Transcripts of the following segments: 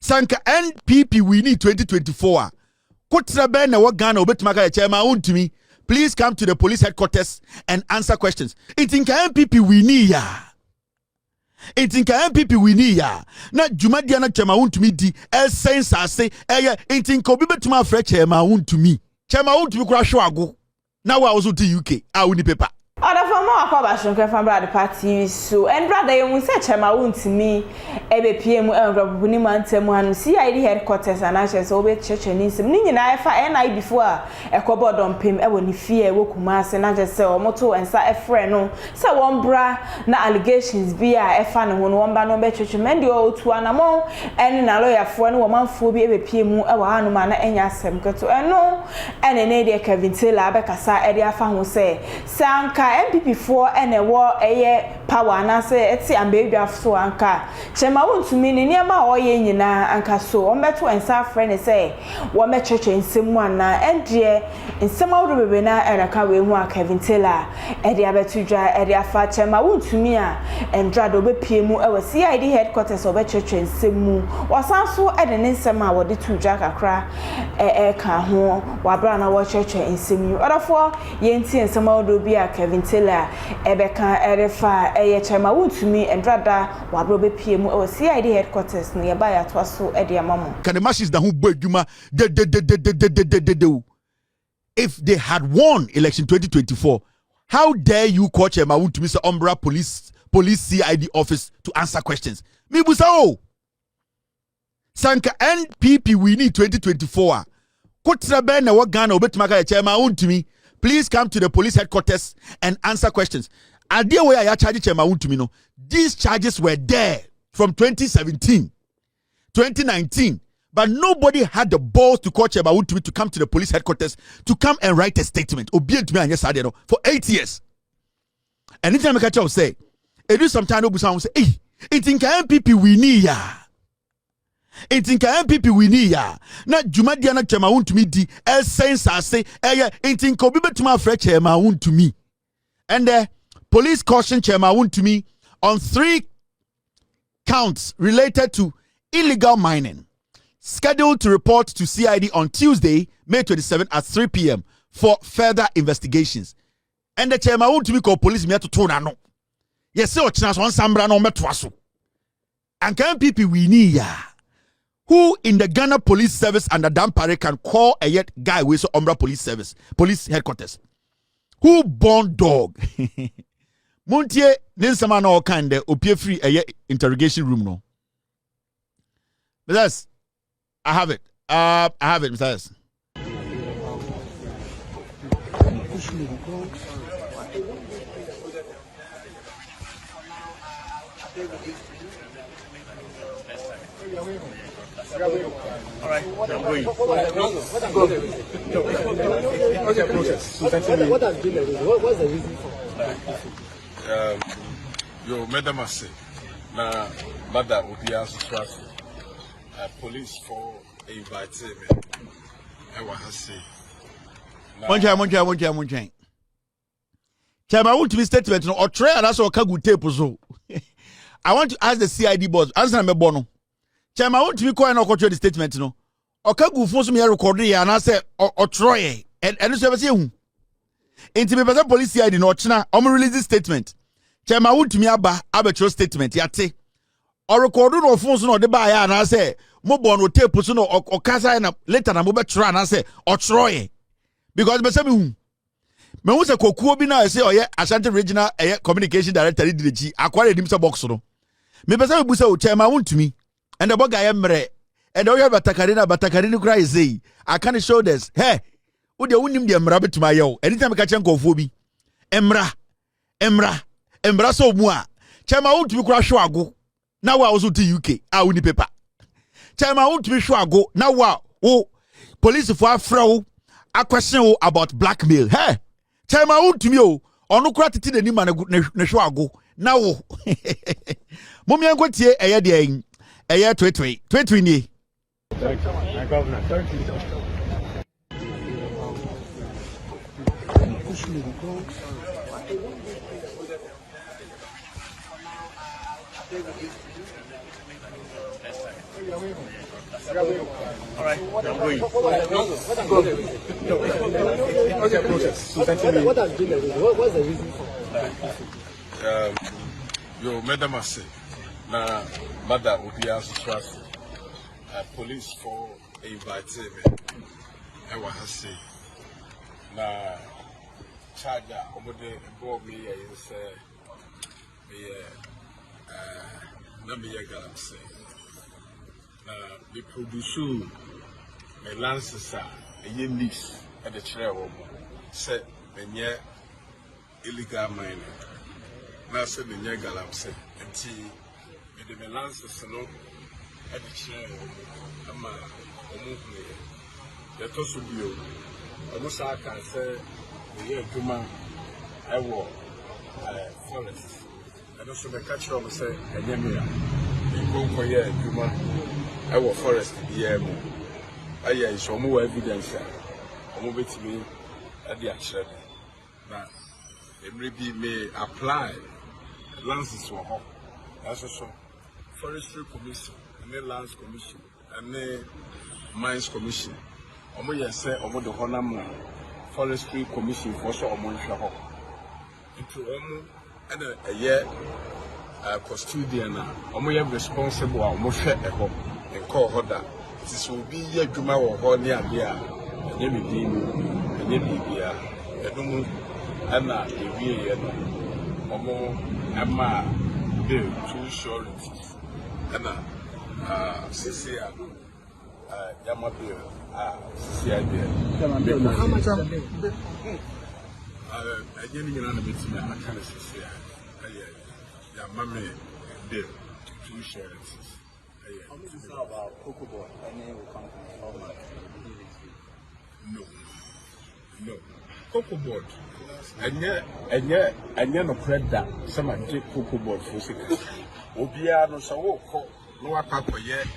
Sanka NPP we need 2024. Kutra ben na Ghana obetumaka chairman wontumi. Please come to the police headquarters and answer questions. Itinka NPP we need ya. Itinka NPP we need ya. Na jumadia na chairman wontumi di el sense ase eye itinka obi betuma afre chairman wontumi. Chairman wontumi kura hwo ago. Na wa also to UK. A woni paper. Other from more about from brother party so and brother you say chema wontumi ebe PM and mantem wan CID headquarters and ashes obe church nim ni nyina efa NI before ekobo don pem e woni fie wo kumase na je say omoto ensa efre no say won bra na allegations bi a efa ne ho no won ba no be church men de otu anamo en na lawyer fo ne wo manfo bi ebe PM e wa hanu ma na enya asem keto eno ene ne de Kelvin Taylor abekasa e de afa ho say sanka NPP for ene wo eye power na say eti ambedwa so anka chema wontumi ne niam a oye nyina anka so ombeto ensa frɛ ne say wo me church ensem ana endie ensem awdo bebe na eraka we hu a Kelvin Taylor e de abetudwa e de afa chema wontumi a endra do be piemu e wo CID headquarters obe church ensem mu wasan so e de ne nsem a wo de tudwa kakra ka ho wabra na wo church ensem yu odafo yenti ensem awdo bi a Kelvin Taylor ebeka erefa eye chema wontumi endrada wabro be piemu e CID headquarters no yeba ya to so e de amamo can the machines that who badwuma if they had won election 2024 how dare you call chema wontumi say umbra police CID office to answer questions me busa o sanka NPP we need 2024 kutra ben na Ghana obetumaka chema wontumi. Please come to the police headquarters and answer questions. Idea where I charge chairman wontumi no. These charges were there from 2017, 2019, but nobody had the balls to call chairman wontumi to come to the police headquarters to come and write a statement. Obedient to me and yes, I did for 8 years. And anytime I catch up, say, it is sometimes Obusan say, hey, it's in NPP we need ya. Intinka NPP we need ya. Na jumadia na chema wontumi di el sense ase eye intinka obi betuma afre chema wontumi. And the police caution chema wontumi on 3 counts related to illegal mining. Scheduled to report to CID on Tuesday, May 27 at 3 p.m. for further investigations. And the chema wontumi call police me to tona no. Yes, so chance one sambra no metwaso. And NPP we need ya. Who in the Ghana Police Service under Dampare can call a yet guy with so Umbra Police Service, police headquarters? Who born dog? Muntie Ninsama no kind of opie free a interrogation room no. But I have it. I have it, Mr. All right, I'm going. What's the process? What has been the reason? What's the reason for? Yo, Madam Ase, na Bada Obia Sustrasi, police for inviting me. I want to say. Moncha. Chama wontumi statement no or try and that's okay good tape so. I want to ask the CID boss. Answer me bono. Chama wontumi call na okotwe the statement no. Oka gu fon so me record ya na say or try and so be say hu. Enti me person police CID no ochina o release this statement. Chama wontumi aba abetro statement yate. Or record no fon so no de ba ya na say mo bono tape so no okasa na later na mo betro na say or try. Because be say me hu. Me hu say kokuo bi na say oye Ashanti regional communication director di deji akware dimsa box no. Me be say bu say o Chama wontumi and the boga emre and all your batakarina cry say I can't show this. Hey, who the unim the emra betuma yo. Anytime I catch uncle Fobi. Emra so mua. Chama won't be crash ago. Now I was to UK. I win the paper. Chama won't be sure go. Now wow. Oh, police for a fro. A question about blackmail. Hey, Chama won't me oh. Ono kratiti the nima na sure go. Now Mommy and go tie eye de eye 20 ni. Governor, thank you. All right. I'm going. Okay, process. So what has been the reason? What's the reason for? Yo, Madam Masse, na Mother Obia's trust. Police for inviting me. I was say, na charger, omode bought me and say, me galaxy. We produce my lances are a lease at the chair of set the illegal mining. Now said the near galaxy and tea with the lances at the chair of my the Tosudio. Almost I can say the year Juma I walk forest. And also the catcher of say a Yemia. Go for year Juma I walk forest year more. I show more evidence. I'm over to me at the action. Now, everybody may apply lands for home. That's also Forestry Commission, and the Lands Commission, and the Mines Commission. I'm say, I'm the Honam Forestry Commission for so I'm sure. Into and a year custodian, I'm responsible, I'm share a home and call her that. This will be a Juma or near here, and you be and you be here, and Anna, the year, Emma, Bill, two sureties, Anna, Cecilia, Yama Bill, Cecilia, how much are they? I didn't know bit me, I can't say, Mammy, Bill, two sureties. About Cocoa Board, no. Cocoa Board. And yet, no credit that someone take Cocoa Board for secret. Obiano, so no papa yet,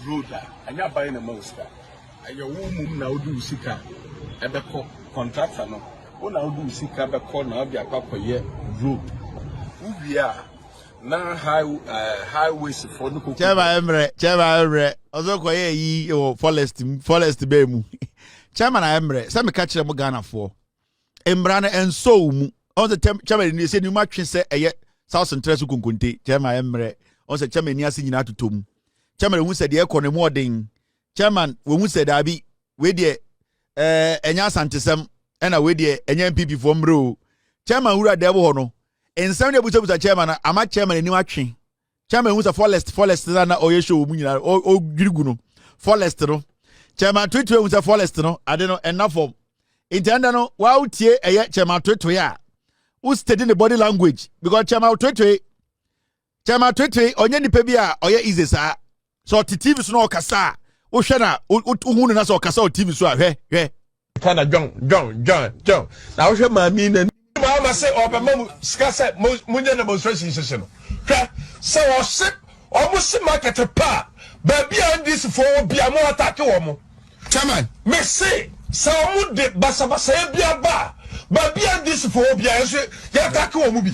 Roda, and you're buying a monster. And your woman now do Sika, and the contractor no. When I do Sika, the corner of your papa yet, road. Who we are. Now highways for no Chema also koye yi o forest be mu Chema na Emre say me catch them Ghana for Embra na enso mu on the Chema ni say ni matwe say eye South Central su konkonte Chema Emre on say Chema ni ase nyina totom Chema hu say de ekọ ne modern Chema we hu say da bi we de enya santesem na we de enya NPP for mro Chema wura de bo ho no in some day, we chairman, I'm a chairman in New Chairman was a forest na oye show munyina o giriguno forest no chairman tweet was a forest no I don't know enough for intenda no wa utie eye chairman tweet ya who study the body language because chairman tweet onye nipa bia oye easy sa so TV so no kasa wo hwe na uhunu na so kasa o TV so ahwe kind of John now hwe ma mi na Mama say Obama Scassa Munyan demonstration session. So I said almost market a pa, but beyond this for Biamo attack woman. Chairman, me say, so would the Basabasa Biaba, but beyond this for Bias, Yataka movie.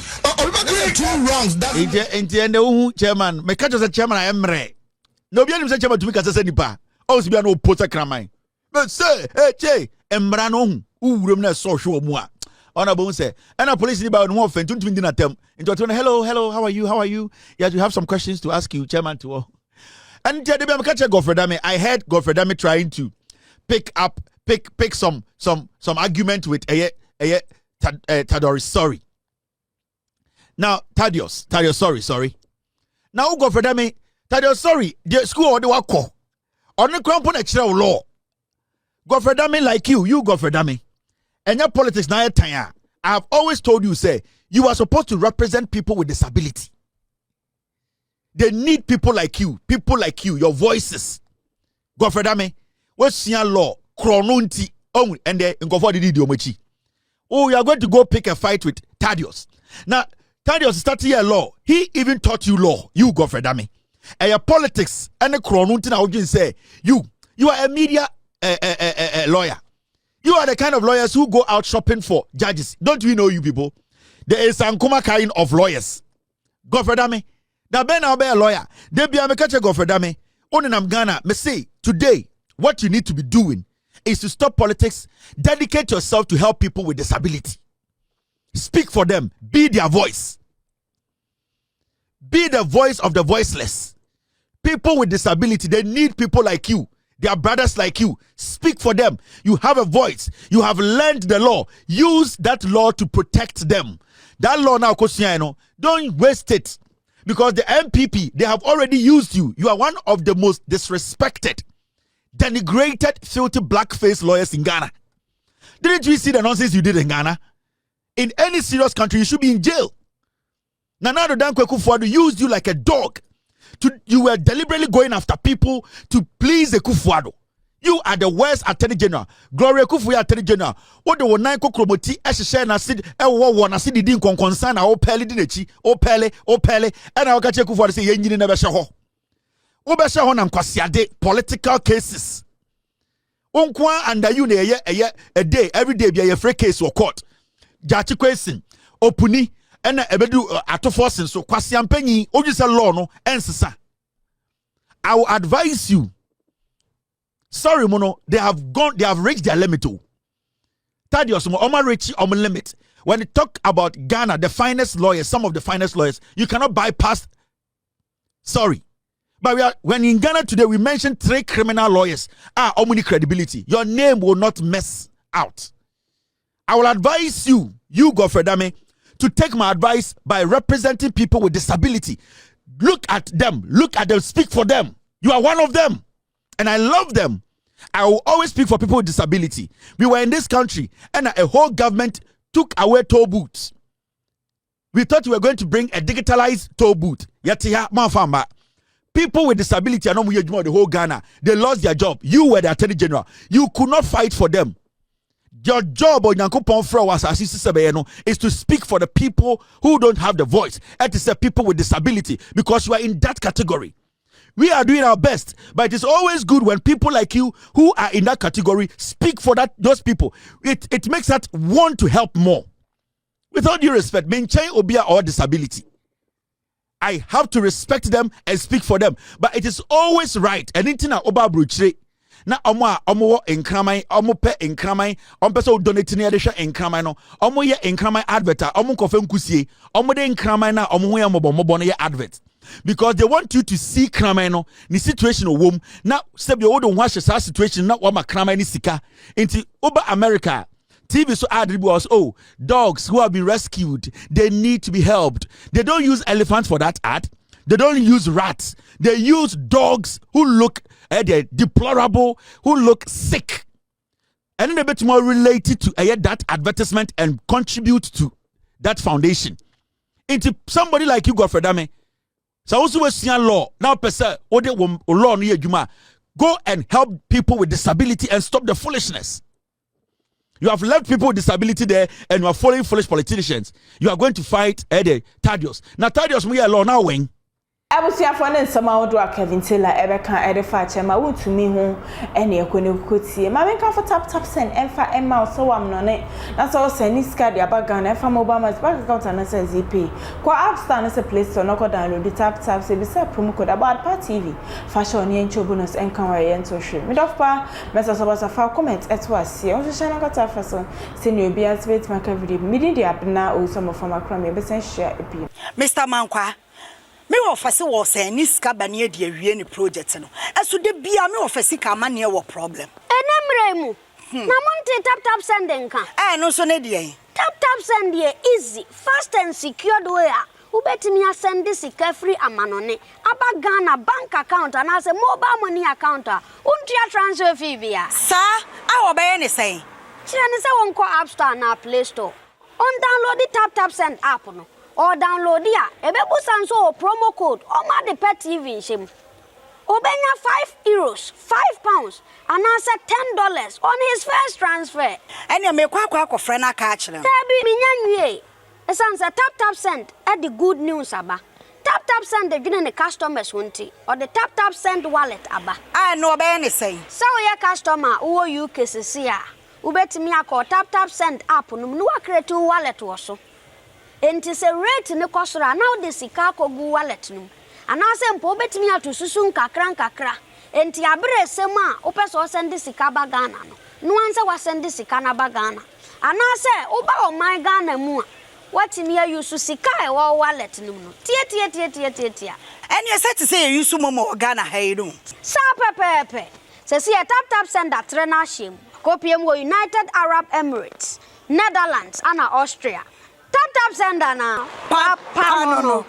Two wrongs. That's in the end, chairman, me catch as a chairman I am re. No, be any chairman to make us a nipa. Also, be no pota cramine. But say, hey, Embrano, who room na social moi. Honorable say, and a police about no offense, don't mean them. Hello, how are you? Yeah, we have some questions to ask you, Chairman. To and I heard Godfrey Dami trying to pick some argument with Tadori. Sorry. Now Thaddeus, sorry. Now Godfrey Dami, Thaddeus, sorry. The school or the work on the crampon extra law. Godfrey Dami like you Godfrey Dami. And your politics now I have always told you, say, you are supposed to represent people with disability. They need people like you, your voices. Godfrey Dame, what's your law? Chronunti, and then go for the idiomachi. Oh, you are going to go pick a fight with Thaddeus. Now, Thaddeus started your law. He even taught you law, you Godfrey Dame. And your politics, and the Chronunti, I would say, you are a media lawyer. You are the kind of lawyers who go out shopping for judges. Don't we know you people? There is an kind of lawyers. Godfrey Dame. Now, Ben, I'll be a lawyer. They be a catch Godfrey Dame. Onenam Ghana, me say today, what you need to be doing is to stop politics, dedicate yourself to help people with disability. Speak for them, be their voice. Be the voice of the voiceless. People with disability, they need people like you. Their brothers like you. Speak for them. You have a voice. You have learned the law. Use that law to protect them. That law now, don't waste it. Because the NPP, they have already used you. You are one of the most disrespected, denigrated, filthy blackface lawyers in Ghana. Didn't you see the nonsense you did in Ghana? In any serious country, you should be in jail. Nana Addo Dankwa Akufo-Addo used you like a dog. You were deliberately going after people to please the Akufo-Addo. You are the worst Attorney General. Gloria Akufo-Addo Attorney General. What the one kromoti share na sid na sid din kon concern o pele di nechi o pele and I catch Akufo-Addo say yenyi na be hye ho. Wo be hye ho na nkwasiade political cases. Onkwa under you na a day every day be a free case or court. Jachi question opuni and ebedu atoforsin so kwasiampanyi ojuse law no ensesa. I will advise you. Sorry, Mono, they have reached their limit. Thaddeus, reach limit. When you talk about Ghana, the finest lawyers, some of the finest lawyers, you cannot bypass. Sorry. But when in Ghana today, we mentioned 3 criminal lawyers. Omni credibility. Your name will not mess out. I will advise you, Godfrey Dame, to take my advice by representing people with disability. Look at them, speak for them. You are one of them. And I love them. I will always speak for people with disability. We were in this country and a whole government took away toll booths. We thought we were going to bring a digitalized toll booth. People with disability are not the whole Ghana. They lost their job. You were the Attorney General. You could not fight for them. Your job is to speak for the people who don't have the voice. And to say people with disability because you are in that category. We are doing our best, but it is always good when people like you who are in that category speak for those people. It makes us want to help more. With all due respect, maintain obia or disability. I have to respect them and speak for them. But it is always right. And in oba bruchre na omo enkramai omo pe enkramai ompeso donate ni adesha enkramai no omo ye enkramai advert omo kofe nkusie omo de enkramai na omo ho mobo no ye advert. Because they want you to see krameno ni situation o wom na se be wodo ho ahye sa situation na wa ma krameno sika into over America TV so ad was dogs who have been rescued, they need to be helped. They don't use elephants for that ad. They don't use rats. They use dogs who look deplorable, who look sick. And then a bit more related to that advertisement and contribute to that foundation. Into somebody like you, Godfrey Dame. So also we see law now person law no go and help people with disability and stop the foolishness. You have left people with disability there and you are following foolish politicians. You are going to fight Thaddeus. Now Thaddeus we law now wing. Abusuafo ne nsema wodo a Kelvin Taylor ebeka edefa chema wontumi ho ene ekonekotie ma menka for tap send emfa emma so wam no ne na so send iska dia bagan emfa mobile money bank account na say ZP kwa app store na say Play Store no ko download tap say be say promo code about part TV fashion ye ncho bonus enkan wa ye nto hwe midofpa message so fa comment eto asie on so na kata fa so say ne obi activate maka video midi dia na o so mo former crime be say share epi Mr. Mankwa me ofase wo say ni ska bane de awie ni project no eso de bia me ofase ka ma ne wo problem enemremu na monte tap send nka no so ne de tap send de easy fast and secured way ubetimi send this free amanone aba Ghana bank account and as a mobile money account untia transfer fee bia sa awo be ne say kire ne say won ko app store na Play Store on download the tap send app no or download ya ebebu sanso promo code o ma de pet TV nshim obenya €5 £5 and answer $10 on his first transfer ene me kwa akofre na ka akire tabi minyanwie esansa tap send at the good news aba tap send the gene customers wonti or the tap send wallet aba no obey ne say so your customer wo UK sesia ubetimi akọ tap send app no no create wallet wo so enti se rate ne kosora now the sika kogu wallet no anaasɛ mpo obetumi ato susu nkakra enti abrɛ sɛm a wopɛ so send sika ba Ghana no ansa wa send sika na ba Ghana anaasɛ woba ɔman Ghana mu a watimi ayusu sika e wo wallet nim no tie ɛne ɛsɛ te sɛ yɛyusu mɔmɔ Ghana ha yi no sa pepepe sɛ si tap send atre na hyem kopiem wɔ United Arab Emirates Netherlands ana Austria tap send na papa no